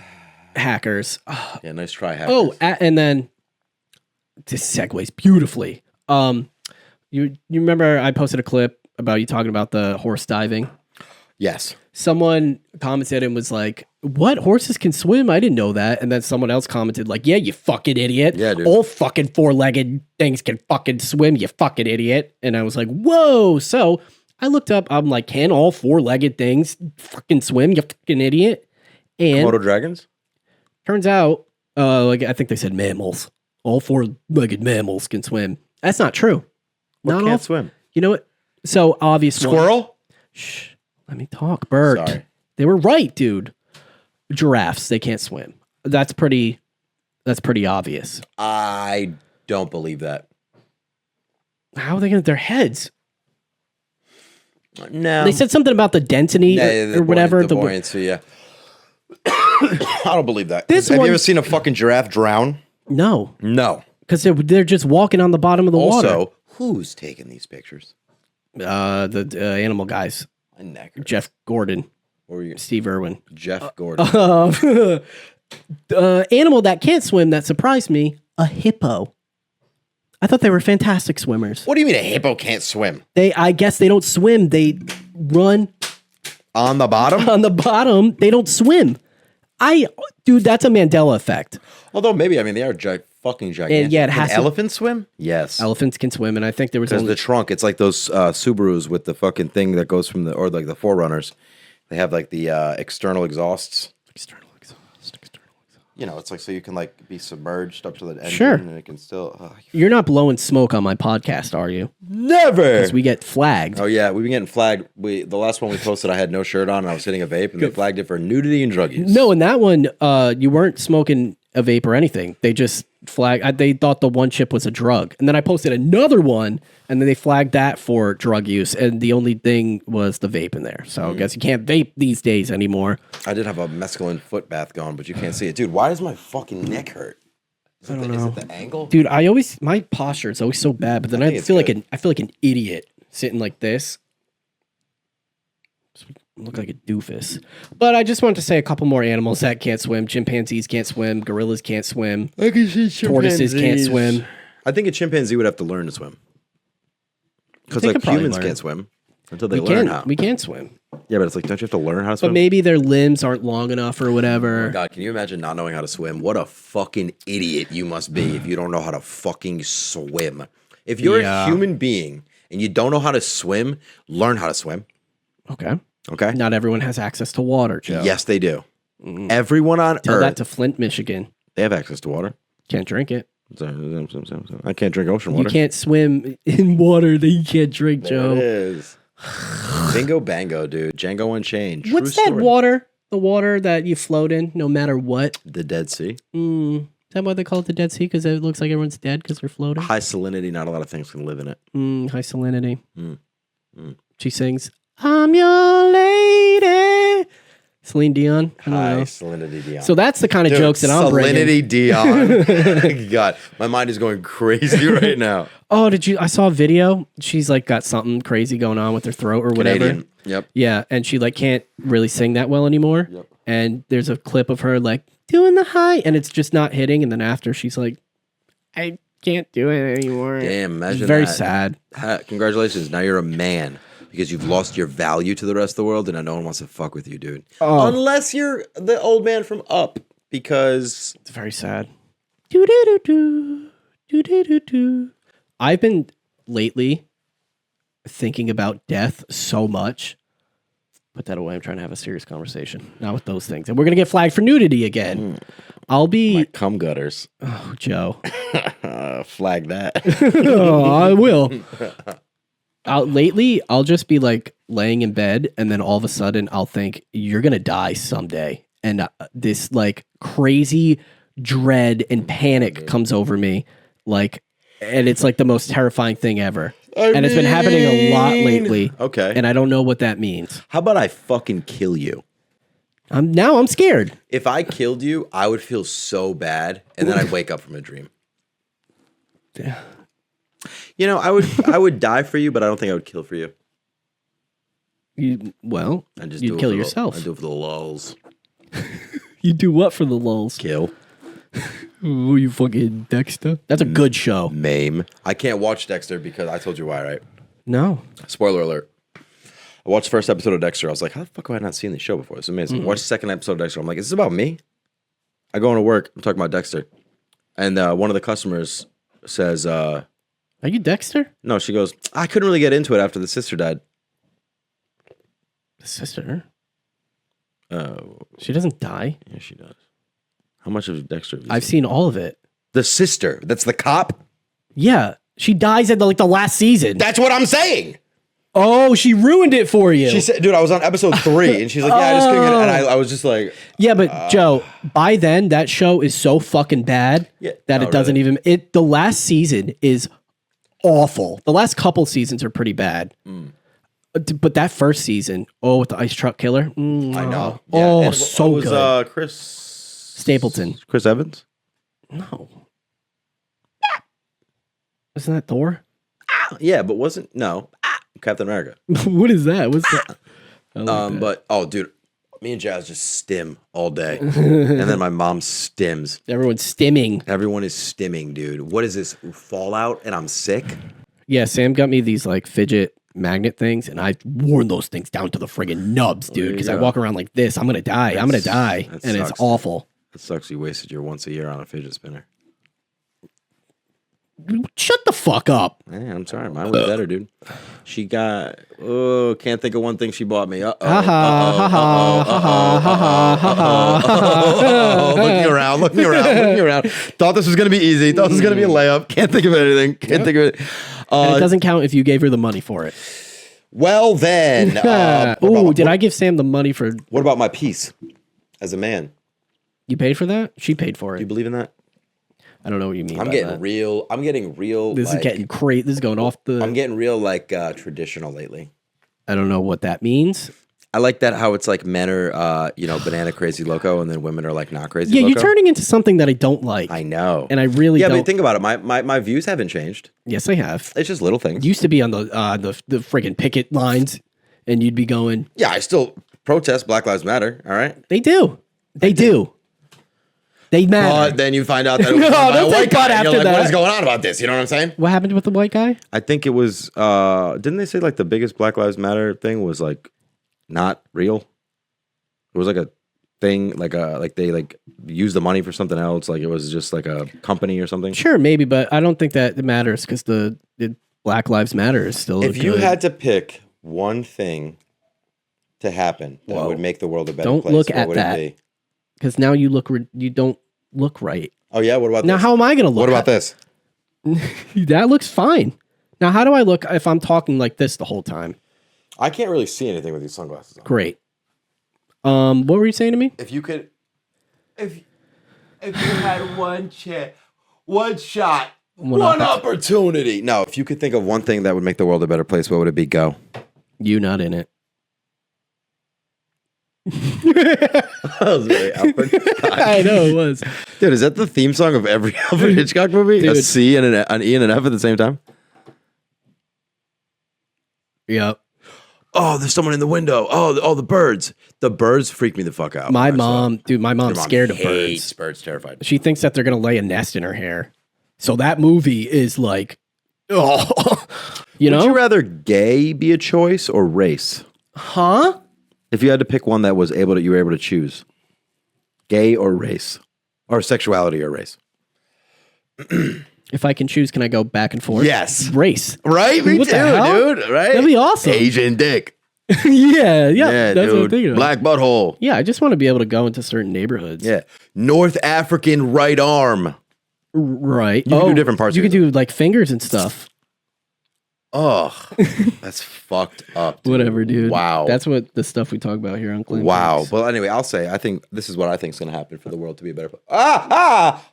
Hackers. Yeah, nice try, hackers. Oh, and then this segues beautifully. You remember I posted a clip about you talking about the horse diving? Yes. Someone commented and was like, "What? Horses can swim? I didn't know that." And then someone else commented like, "Yeah, you fucking idiot. Yeah, dude. All fucking four-legged things can fucking swim, you fucking idiot." And I was like, "Whoa." So I looked up, I'm like, "Can all four-legged things fucking swim, you fucking idiot?" And Komodo dragons? turns out, like I think they said mammals. All four-legged mammals can swim. That's not true. What Not can't all. swim? You know what? So obvious one- Squirrel? Shh. Let me talk, Bert. Sorry. They were right, dude. Giraffes, they can't swim. That's pretty obvious. I don't believe that. How are they gonna their heads? No. They said something about the density or whatever. The buoyancy, yeah. I don't believe that. This Have one- you ever seen a fucking giraffe drown? No, No. because they're just walking on the bottom of the water. Also, who's taking these pictures? The animal guys, My neck hurts. Jeff Gordon, What were you? Steve Irwin. Jeff Gordon. Animal that can't swim that surprised me, a hippo. I thought they were fantastic swimmers. What do you mean a hippo can't swim? I guess they don't swim. They run On the bottom? on the bottom. They don't swim. Dude, that's a Mandela effect. Although maybe, I mean, they are fucking gigantic. And yeah, it Can has to- elephants swim? Yes. Elephants can swim, and I think there was Because only the trunk, it's like those Subarus with the fucking thing that goes from or like the Forerunners. They have like the external exhausts. external exhaust. You know, it's like so you can like be submerged up to the engine Sure. and it can still. You're not blowing smoke on my podcast, are you? Never. Because we get flagged. Oh yeah, we've been getting flagged. The last one we posted, I had no shirt on and I was hitting a vape, and they flagged it for nudity and drug use. No, in that one, you weren't smoking a vape or anything. They just flagged. They thought the one chip was a drug, and then I posted another one, and then they flagged that for drug use, and the only thing was the vape in there. So I guess you can't vape these days anymore. I did have a mescaline foot bath going, but you can't see it, dude. Why does my fucking neck hurt? Is it the angle? Dude, my posture is always so bad, but then I think it's feel like good. I feel like an idiot sitting like this. Look like a doofus. But I just wanted to say a couple more animals that can't swim. Chimpanzees can't swim. Gorillas can't swim. I can see Tortoises can't swim. I think a chimpanzee would have to learn to swim. Because They like could probably humans learn. can't swim until they learn how. We can swim. Yeah, but it's like, don't you have to learn how to But swim? maybe their limbs aren't long enough or whatever. God, can you imagine not knowing how to swim? What a fucking idiot you must be if you don't know how to fucking swim. If you're Yeah. a human being and you don't know how to swim, learn how to swim. Okay. Okay? Not everyone has access to water, Joe. Yes, they do. Everyone on Tell Earth, that to Flint, Michigan. they have access to water. Can't drink it. I can't drink ocean You water. can't swim in water that you can't drink, There it Joe. is. Bingo bango, dude. Django Unchained. True What's that story. water? The water that you float in no matter what? The Dead Sea. Is that why they call it the Dead Sea? Because it looks like everyone's dead because they're floating? High salinity, not a lot of things can live in it. High salinity. She sings, I'm your lady. Celine Dion. I don't High know. salinity Dion. So that's the kind of Dude, jokes that I'm bringing. Salinity Dion. God, my mind is going crazy right now. Oh, I saw a video. She's like got something crazy going on with her throat or whatever. Canadian. Yep. Yeah, and she like can't really sing that well anymore. Yep. And there's a clip of her like doing the high, and it's just not hitting. And then after she's like, I can't do it anymore. Damn, imagine It's very that. sad. Congratulations. Now you're a man because you've lost your value to the rest of the world, and now no one wants to fuck with you, dude. Oh. Unless you're the old man from Up, because It's very sad. Do-do-do-do. Do-do-do-do. I've been lately thinking about death so much. Put that away. I'm trying to have a serious conversation. Not with those things. And we're going to get flagged for nudity again. I'll be... my cum gutters. Oh, Joe. Flag that. Oh, I will. Lately, I'll just be like laying in bed, and then all of a sudden, I'll think you're gonna die someday, and this like crazy dread and panic comes over me, like, and it's like the most terrifying thing ever. And it's been happening a lot lately. Okay. and I don't know what that means. How about I fucking kill you? I'm scared. If I killed you, I would feel so bad, and then I'd wake up from a dream. You know, I would die for you, but I don't think I would kill for you. You'd You'd kill yourself. I do it for the lulls. You do what for the lulls? Kill. Oh, you fucking Dexter. That's a good show. Maim. I can't watch Dexter because I told you why, right? No. Spoiler alert. I watched the first episode of Dexter. I was like, how the fuck have I not seen this show before? It's amazing. Watched the second episode of Dexter. I'm like, is this about me? I go into work. I'm talking about Dexter. And one of the customers says, Are you Dexter? no, she goes, I couldn't really get into it after the sister died. The sister? Oh, She doesn't die. yeah, she does. How much of Dexter have you I've seen? seen all of it. The sister. That's the cop? Yeah. She dies at the last season. That's what I'm saying. Oh, she ruined it for you. She said, dude, I was on episode 3. And she's like, yeah, I just couldn't get it. And I was just like, Yeah, but Joe, by then that show is so fucking bad Yeah. that Oh, it doesn't really? even. The last season is awful. The last couple seasons are pretty bad. But that first season, with the ice truck killer, I know. Oh, And so it was, good. Chris Stapleton. Chris Evans? No, isn't that Thor? Yeah, but wasn't Captain America. What is that? What's that? I like that. But dude, me and Jazz just stim all day, and then my mom stims. Everyone's stimming. Everyone is stimming, dude. What is this Fallout? And I'm sick. Yeah, Sam got me these like fidget magnet things, and I worn those things down to the friggin' nubs, dude. Because I walk around like this, I'm gonna die. I'm gonna die, that and it's sucks. awful. It sucks you wasted your once a year on a fidget spinner. Shut the fuck up. Hey, I'm sorry, mine was better, dude. She got can't think of one thing she bought me. Ha ha ha ha ha ha ha ha. Look me around, look me around. Thought this was gonna be easy. Thought this was gonna be a layup. Can't think of anything. Can't think of it. And it doesn't count if you gave her the money for it. Well then, Did I give Sam the money for? What about my piece as a man? You paid for that? She paid for Do you it. believe in that? I don't know what you mean. I'm by getting that. real. I'm getting real. This is getting crazy. This is going off the. I'm getting real like traditional lately. I don't know what that means. I like that how it's like men are banana crazy loco and then women are like not crazy Yeah, loco. you're turning into something that I don't like. I know. And I really but don't. think about it. My views haven't changed. Yes, I have. It's just little things. Used to be on the friggin' picket lines, and you'd be going. Yeah, I still protest Black Lives Matter. All right. They do. They do. They matter. But then you find out that it was No, done by a don't say white but guy. And you're after like, that. what is going on about this? You know what I'm saying? What happened with the white guy? I think it was. Didn't they say like the biggest Black Lives Matter thing was like not real? It was like a thing, like they like used the money for something else. Like it was just like a company or something. Sure, maybe, but I don't think that it matters because the Black Lives Matter is still. If you good. had to pick one thing to happen that Whoa. would make the world a better Don't place, look what at would that. it be? Because now you don't look right. Oh yeah, what about Now, this? how am I going to look? What about this? That looks fine. Now, how do I look if I'm talking like this the whole time? I can't really see anything with these sunglasses on. Great. What were you saying to me? If you could, if you had one chance, one shot, one opportunity. No, if you could think of one thing that would make the world a better place, what would it be? Go. You not in it. That was very Alfred. I know it was. Dude, is that the theme song of every Alfred Hitchcock movie? A Dude. C and an E and an F at the same time? Yep. Oh, there's someone in the window. Oh, the birds. The birds freak me the fuck out. My when I saw mom, it. my mom's Your mom scared of hates birds. birds. Terrified. She thinks that they're gonna lay a nest in her hair. So that movie is like, oh, you Would know, you rather gay be a choice or race? huh? If you had to pick one that was you were able to choose, gay or race, or sexuality or race. If I can choose, can I go back and forth? Yes. Race. Right? Me What too, the hell? dude. Right? That'd be awesome. Asian dick. yeah. Yeah, That's what I'm dude. thinking about. Black butthole. Yeah, I just want to be able to go into certain neighborhoods. Yeah. North African right arm. Right. You can do different parts You of can it. do like fingers and stuff. Ugh. That's fucked up. Dude. Whatever, dude. Wow. That's what the stuff we talk about here on Clam Wow. Cakes. Well, anyway, I'll say, I think this is what I think is going to happen for the world to be a better place. Ah!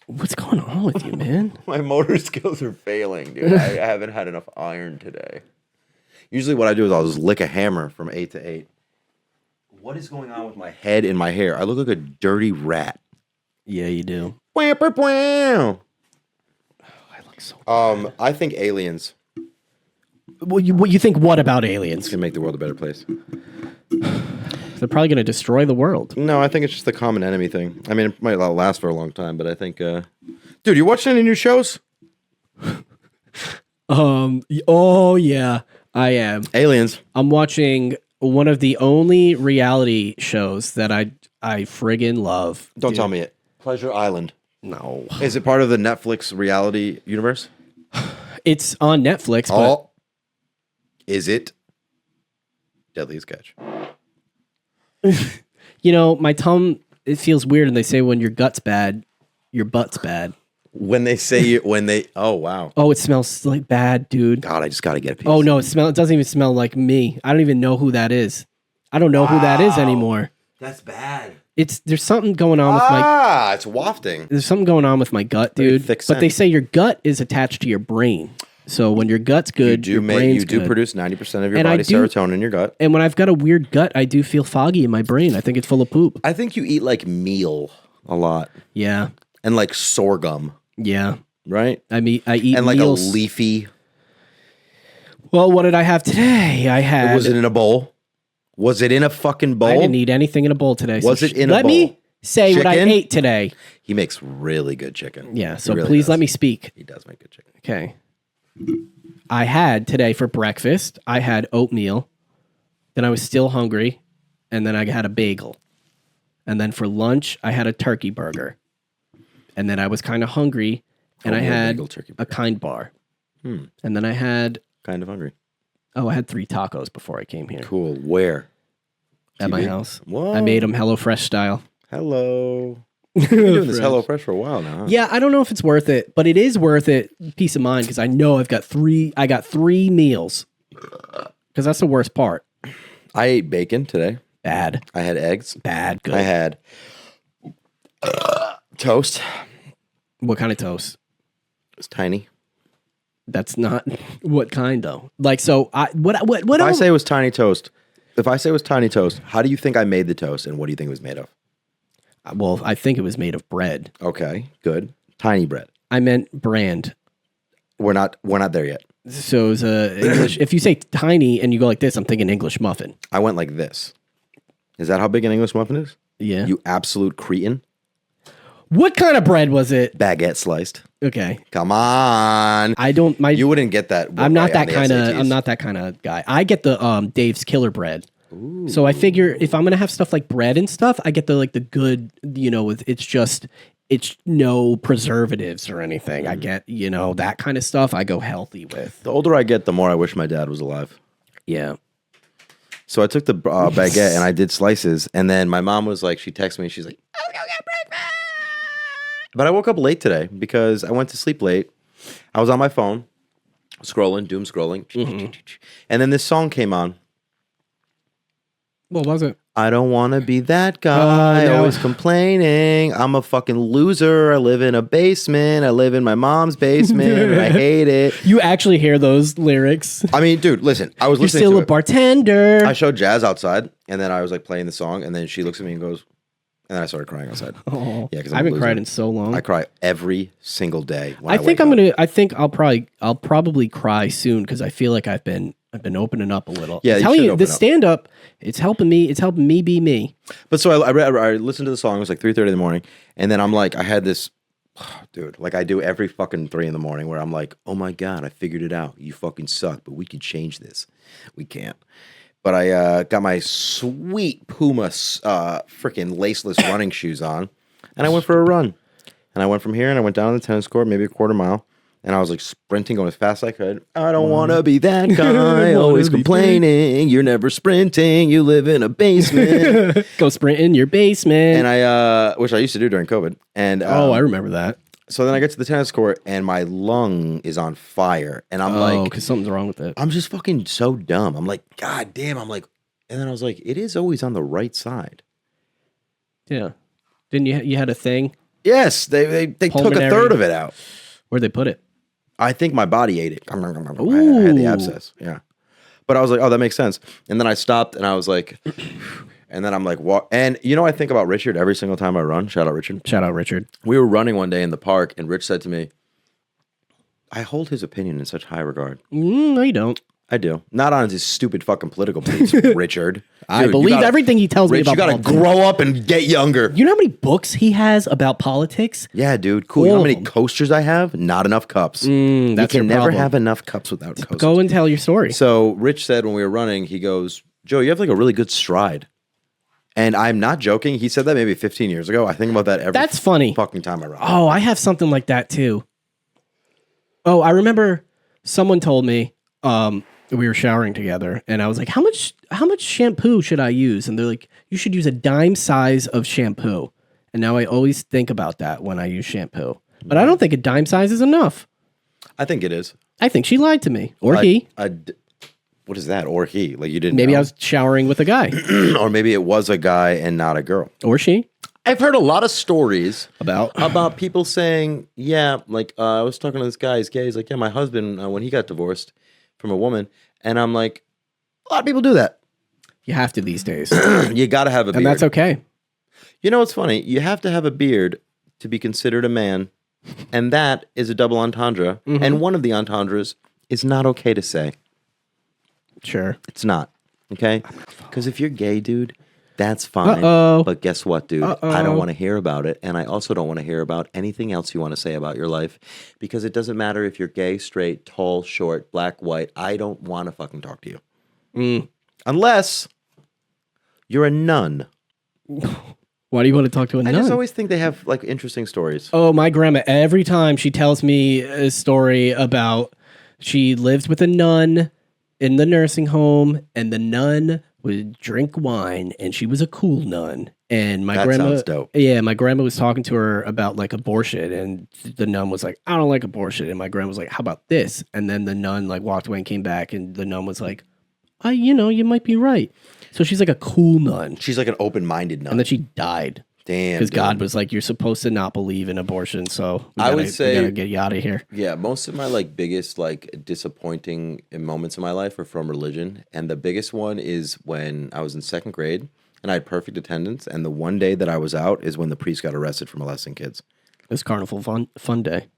What's going on with you, man? My motor skills are failing, dude. I haven't had enough iron today. Usually what I do is I'll just lick a hammer from 8 to 8. What is going on with my head and my hair? I look like a dirty rat. Yeah, you do. Wham, wham, wham. I think aliens What you think? What about aliens? can make the world a better place. They're probably going to destroy the world. No, I think it's just the common enemy thing. I mean, it might not last for a long time, but I think, dude, you watching any new shows? Oh yeah, I am. Aliens. I'm watching one of the only reality shows that I friggin' love. Don't dude. tell me it. Pleasure Island. No, Is it part of the Netflix reality universe? it's on Netflix. But Oh, is it? Deadliest Catch. you know, my tongue, it feels weird, and they say when your gut's bad, your butt's bad. When they say oh wow, Oh, it smells like bad, dude. God, I just gotta get a piece. Oh no, it doesn't even smell like me. I don't even know who that is. I don't know who that is anymore. that's bad. There's something going on with my It's wafting. there's something going on with my gut, Very dude. thick But they scent. say your gut is attached to your brain. So when your gut's good, your brain's You do good. produce 90% of your And I body's do- serotonin in your gut. And when I've got a weird gut, I do feel foggy in my brain. I think it's full of poop. I think you eat like meal a lot Yeah, and like sorghum, yeah. right? I eat And like meals. a leafy. Well, what did I have today? I had. Was it in a bowl? Was it in a fucking bowl? I didn't eat anything in a bowl today. Was it in a Let me bowl? say what I Chicken? ate today. He makes really good chicken. Yeah. He So really please does. let me speak. He does make good chicken. Okay. I had today for breakfast, I had oatmeal. Then I was still hungry. And then I had a bagel. And then for lunch, I had a turkey burger. And then I was kind of hungry. And I Oatmeal, had bagel, turkey a burger. kind bar. And then I had, Kind of hungry. I had 3 tacos before I came here Cool. Where? at my TV? house. Whoa. I made them HelloFresh style. Hello. You've been doing this HelloFresh for a while now. Huh? Yeah, I don't know if it's worth it, but it is worth it. Peace of mind, because I know I got three meals. Because that's the worst part. I ate bacon today. Bad, I had eggs. bad, good. I had toast. What kind of toast? It's tiny. That's not what kind though. Like so, what If I else? say it was tiny toast, how do you think I made the toast, and what do you think it was made of? Well, I think it was made of bread. Okay, good. Tiny bread. I meant brand. We're not there yet. So it's English. If you say tiny and you go like this, I'm thinking English muffin. I went like this. Is that how big an English muffin is? Yeah. You absolute cretin. What kind of bread was it? Baguette sliced. Okay. Come on. I don't. You wouldn't get that. I'm not right on that the kind of. SATs. I'm not that kind of guy. I get the Dave's Killer Bread. So I figure if I'm gonna have stuff like bread and stuff, I get the good. With it's no preservatives or anything. I get that kind of stuff. I go healthy with. The older I get, the more I wish my dad was alive. Yeah. So I took the baguette and I did slices, and then my mom was like, she texted me, she's like, "Let's go get breakfast." But I woke up late today because I went to sleep late. I was on my phone, scrolling, doom scrolling, and then this song came on. What was it? I don't want to be that guy, no. always complaining. I'm a fucking loser. I live in a basement. I live in my mom's basement. And I hate it. You actually hear those lyrics? I mean, dude, listen. I was You're listening still to a it. bartender. I showed Jazz outside, and then I was like playing the song, and then she looks at me and goes, and then I started crying outside. Oh, Yeah, because I haven't cried in so long. I cry every single day. When I think wake I'm up. gonna. I think I'll probably cry soon because I feel like I've been opening up a little. Yeah, I'm you telling should you, open the up. stand up, it's helping me. It's helping me be me. But so I listened to the song. It was like 3:30 in the morning, and then I'm like, I had this, dude, like I do every fucking 3 in the morning, where I'm like, oh my god, I figured it out. You fucking suck, but we can change this. We can't. But I got my sweet Puma freaking laceless running shoes on, and I went for a run. And I went from here, and I went down to the tennis court, maybe a quarter mile. And I was like sprinting, going as fast as I could. I don't want to be that guy, always complaining. You're never sprinting. You live in a basement. Go sprint in your basement. And I, which I used to do during COVID. And I remember that. so then I get to the tennis court, and my lung is on fire. And I'm like, because something's wrong with it. I'm just fucking so dumb. I'm like, God damn. I'm like, and then I was like, it is always on the right side. Yeah. Didn't you had a thing? Yes, they took a Pulmonary. third of it out. Where'd they put it? I think my body ate it. I had the abscess. Yeah. But I was like, oh, that makes sense. And then I stopped and I was like, and then I'm like, what? And I think about Richard every single time I run. Shout out, Richard. Shout out, Richard. We were running one day in the park and Rich said to me, I hold his opinion in such high regard. No, you don't. I do. Not on his stupid fucking political beliefs, Richard. I Dude, believe you gotta- everything he tells Rich, me you about gotta politics. grow up and get younger. You know how many books he has about politics? Yeah, dude. Cool. You know All how of many them. coasters I have? Not enough cups. you that's can your never problem. have enough cups without coasters. Go and tell your story. So Rich said when we were running, he goes, Joe, you have like a really good stride. And I'm not joking. He said that maybe 15 years ago. I think about that every That's funny. fucking time I run. Oh, I have something like that too. Oh, I remember someone told me we were showering together, and I was like, "How much shampoo should I use?" And they're like, "You should use a dime size of shampoo." And now I always think about that when I use shampoo, but I don't think a dime size is enough. I think it is. I think she lied to me, or he. What is that? Or he? Like you didn't Maybe know? I was showering with a guy, Or maybe it was a guy and not a girl. or she. I've heard a lot of stories About people saying, yeah, like I was talking to this guy, he's gay. He's like, yeah, my husband, when he got divorced from a woman. And I'm like, a lot of people do that. you have to these days, You got to have a beard. and that's okay. You know what's funny? You have to have a beard to be considered a man. And that is a double entendre. And one of the entendres is not okay to say. Sure. It's not. Okay? Because if you're gay, dude, that's fine. Uh-oh. But guess what, dude? I don't want to hear about it. And I also don't want to hear about anything else you want to say about your life. Because it doesn't matter if you're gay, straight, tall, short, black, white. I don't want to fucking talk to you. Unless you're a nun. Why do you want to talk to a I nun? just always think they have like interesting stories. Oh, my grandma, every time she tells me a story about she lived with a nun in the nursing home, and the nun would drink wine, and she was a cool nun. And my That grandma, sounds dope. yeah, my grandma was talking to her about like abortion, and the nun was like, "I don't like abortion," and my grandma was like, "How about this?" And then the nun like walked away and came back, and the nun was like, you might be right." So she's like a cool nun, She's like an open-minded nun. and then she died. Damn. Because dude. God was like, "You're supposed to not believe in abortion," so I would we say- gotta get you out of here. Yeah, most of my like biggest like disappointing moments in my life are from religion, and the biggest one is when I was in second grade and I had perfect attendance, and the one day that I was out is when the priest got arrested for molesting kids. It's Carnival fun day.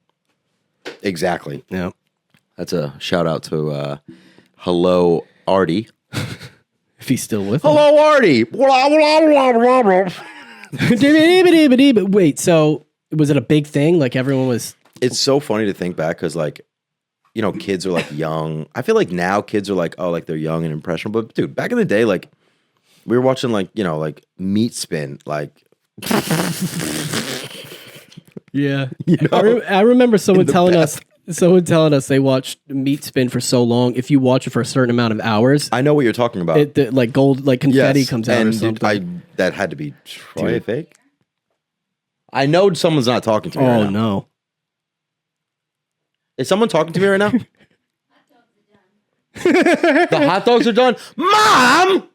Exactly. Yeah. That's a shout out to hello Artie. If he's still with us. Hello Artie. Wait, so was it a big thing? Like everyone was. It's so funny to think back because like, you know, kids are like young. I feel like now kids are like, oh, like they're young and impressionable. But dude, back in the day, like we were watching like, you know, like Meat Spin, like Yeah. You know, I remember someone the telling us they watched Meat Spin for so long. If you watch it for a certain amount of hours, I know what you're talking about. like gold, like confetti Yes, comes out or and something. that had to be Troy fake. I know someone's not talking to me right Oh now. no. Is someone talking to me right now? The hot dogs are done. Mom!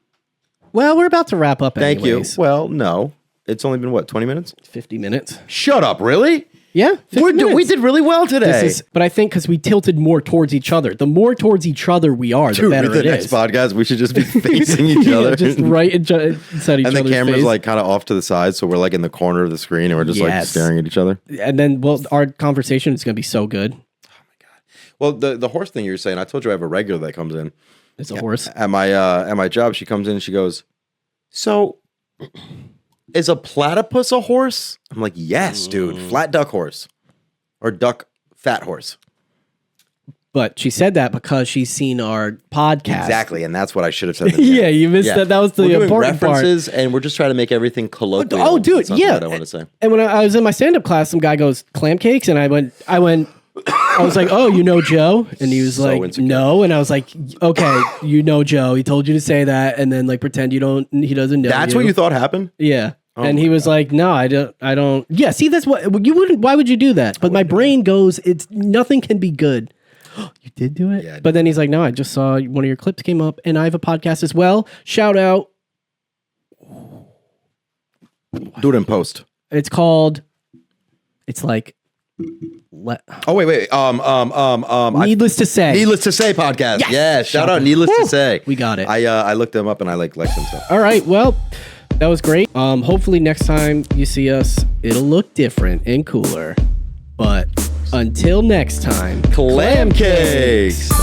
Well, we're about to wrap up Thank anyways. you. Well, no. It's only been, what, 20 minutes? 50 minutes. Shut up, really? Yeah. 50 We minutes. did really well today. But I think because we tilted more towards each other. The more towards each other we are, the Dude, better with it the next is. podcast, we should just be facing each Yeah, other. just right inside each and the other's camera's face. like kind of off to the side, so we're like in the corner of the screen and we're just like Yes. staring at each other. And then, well, our conversation is going to be so good. Well, the horse thing you were saying, I told you I have a regular that comes in. It's a horse. At my job, she comes in and she goes, "So, is a platypus a horse?" I'm like, "Yes, dude. Flat duck horse, or duck fat horse." But she said that because she's seen our podcast. Exactly, and that's what I should have said. Yeah, you missed that. That was the we're doing important part. references, and we're just trying to make everything colloquial. Oh, dude, That's not yeah. what I want to say. And when I was in my stand-up class, some guy goes, "Clam cakes," and I was like, "Oh, you know Joe?" And he was So like, insecure. "No," and I was like, "Okay, you know Joe. He told you to say that, and then like pretend he doesn't know." That's what you thought happened. Yeah. Oh And my he was like, "No, I don't." Yeah, see, that's what you wouldn't. Why would you do that? But my brain goes, "It's nothing can be good." You did do it, Yeah, I but then he's like, "No, I just saw one of your clips came up, and I have a podcast as well. Shout out! Do it in post. It's called. It's like. Oh wait. Needless to say. Needless to say podcast. Yes. Yeah, shout out Needless to Woo. say. We got it. I looked them up and I liked them so. All right. Well, that was great. Hopefully next time you see us, it'll look different and cooler. But Until next time, Clam Cakes.